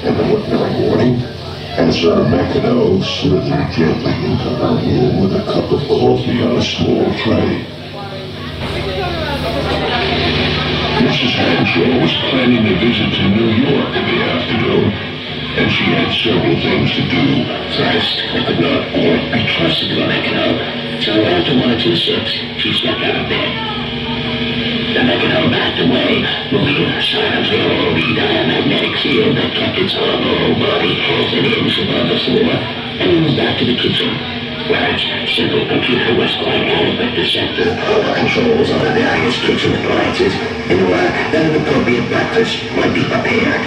In the ordinary morning, Answer Meccano slithered gently into her room with a cup of coffee on a small tray. Mrs. Hanshaw was planning a visit to New York in the afternoon, and she had several things to do. First, I could not be trusted with Meccano, so after 1 or 2 sips, she stepped out of bed. The Meccano backed away, moving silently along the diamagnetic field that kept its hollow body half an inch above the floor, and moved back to the kitchen, where its simple computer was quite adequate to set the controls on the various kitchen appliances in order that an appropriate breakfast might be prepared.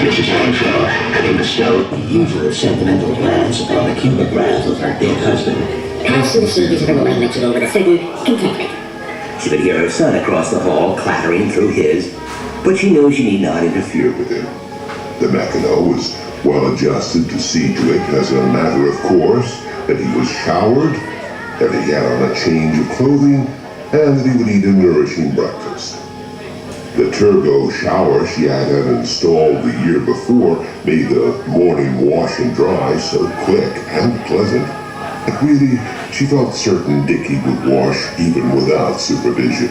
Mrs. Hanshaw, having bestowed the usual sentimental glance upon the cubic wrath of her dead husband, passed to the service of her morning ritual with a certain contentment. She could hear her son across the hall clattering through his, but she knew she need not interfere with him. The Meccano was well adjusted to see to it as a matter of course that he was showered, that he had on a change of clothing, and that he would eat a nourishing breakfast. The turbo shower she had installed the year before made the morning wash and dry so quick and pleasant that really she felt certain Dickie would wash even without supervision.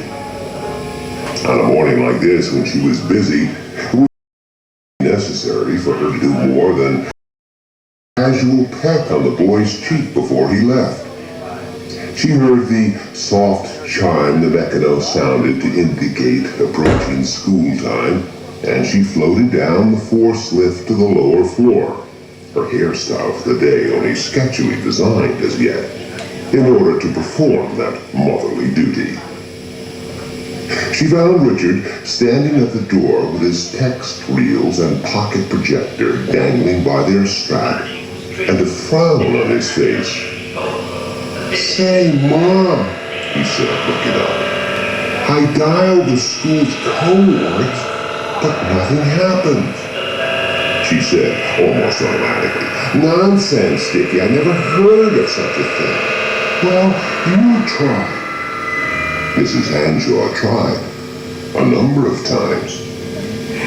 On a morning like this, when she was busy, it would be necessary for her to do more than a casual peck on the boy's cheek before he left. She heard the soft chime the Meccano sounded to indicate approaching school time, and she floated down the forced lift to the lower floor, her hairstyle for the day only sketchily designed as yet, in order to perform that motherly duty. She found Richard standing at the door with his text reels and pocket projector dangling by their strap, and a frown on his face. "Say, Mom," he said, looking up, "I dialed the school's codes, but nothing happened." She said, almost automatically, "Nonsense, Dickie, I never heard of such a thing." "Well, you try." Mrs. Hanshaw tried a number of times.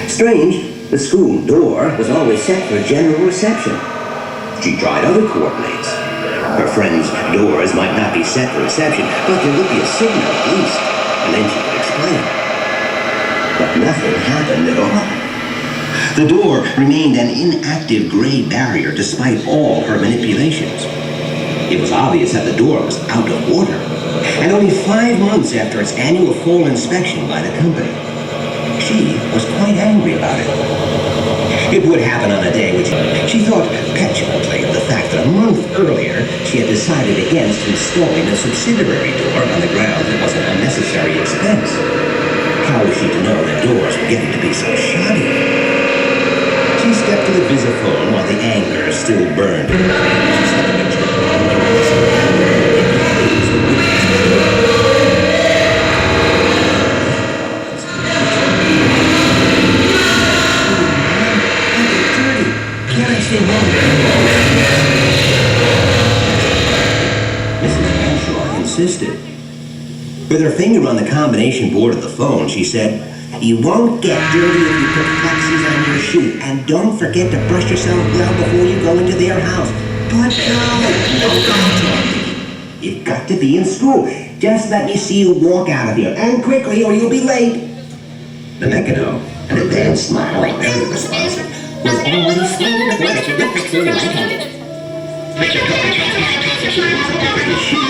Strange, the school door was always set for general reception. She tried other coordinates. Her friends' doors might not be set for reception, but there would be a signal at least, and then she could explain. But nothing happened at all. The door remained an inactive gray barrier despite all her manipulations. It was obvious that the door was out of order, and only 5 months after its annual fall inspection by the company. She was quite angry about it. It would happen on a day which she thought petulantly of the fact that a month earlier she had decided against installing a subsidiary door on the grounds it was an unnecessary expense. How was she to know that doors were getting to be so shoddy? She stepped to the visiphone while the anger still burned. She said to Richard, Mrs. Hanshaw insisted. With her finger on the combination board of the phone, she said, "You won't get dirty if you put flexies on your shoe, and don't forget to brush yourself well before you go into their house. But no contact. You've got to be in school. Just let me see you walk out of here, and quickly, or you'll be late." The Meccano, an advanced smile, very responsive, was already standing with Richard with the food right-handed. Richard took the transmission over his shoe.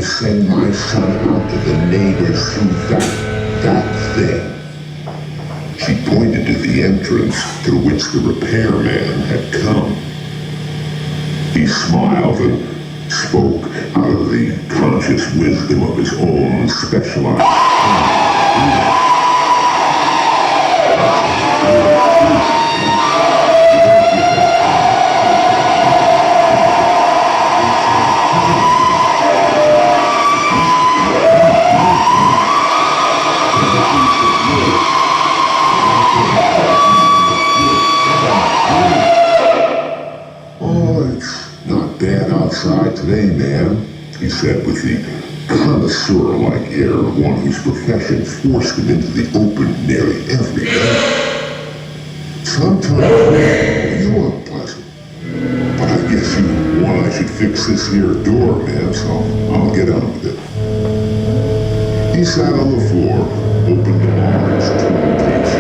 to send my son out to the neighbors through that thing. She pointed to the entrance through which the repairman had come. He smiled and spoke out of the conscious wisdom of his own specialized. Outside today, man, he said with the connoisseur-like air of one whose profession forced him into the open nearly every day. Sometimes you are pleasant, but I guess you want I should fix this here door, man, so I'll get on with it. He sat on the floor, opened the large tool-case,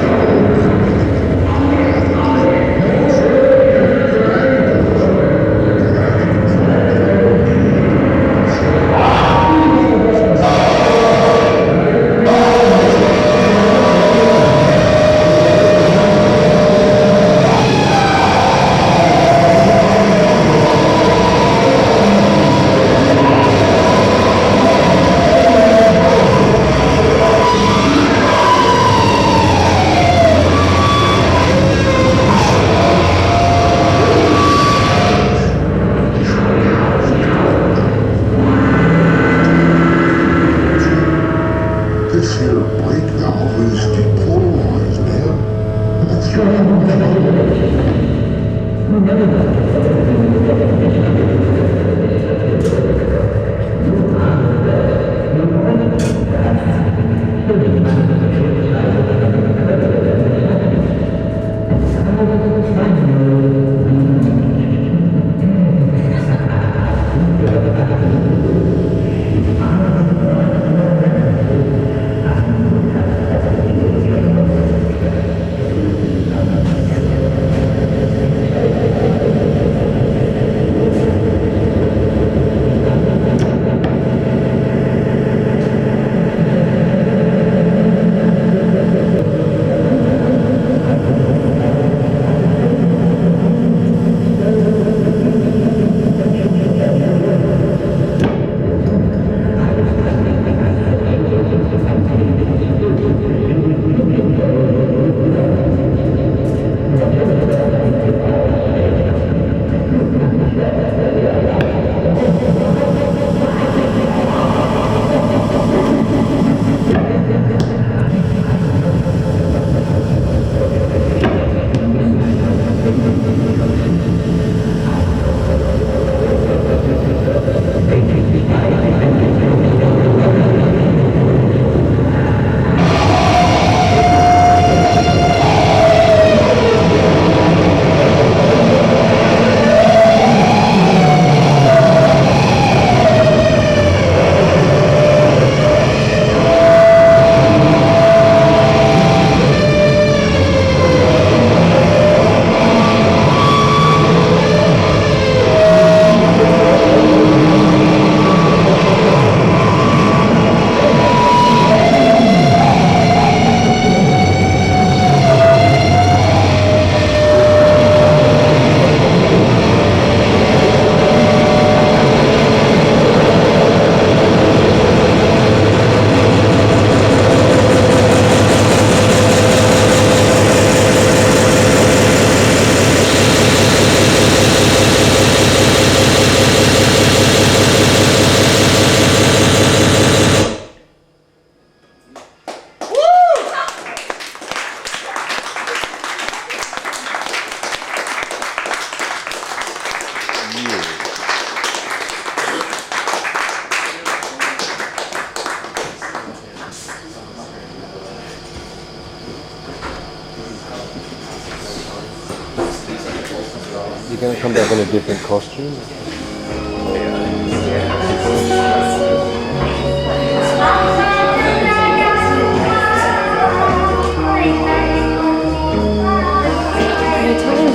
You're going to come back in a different costume?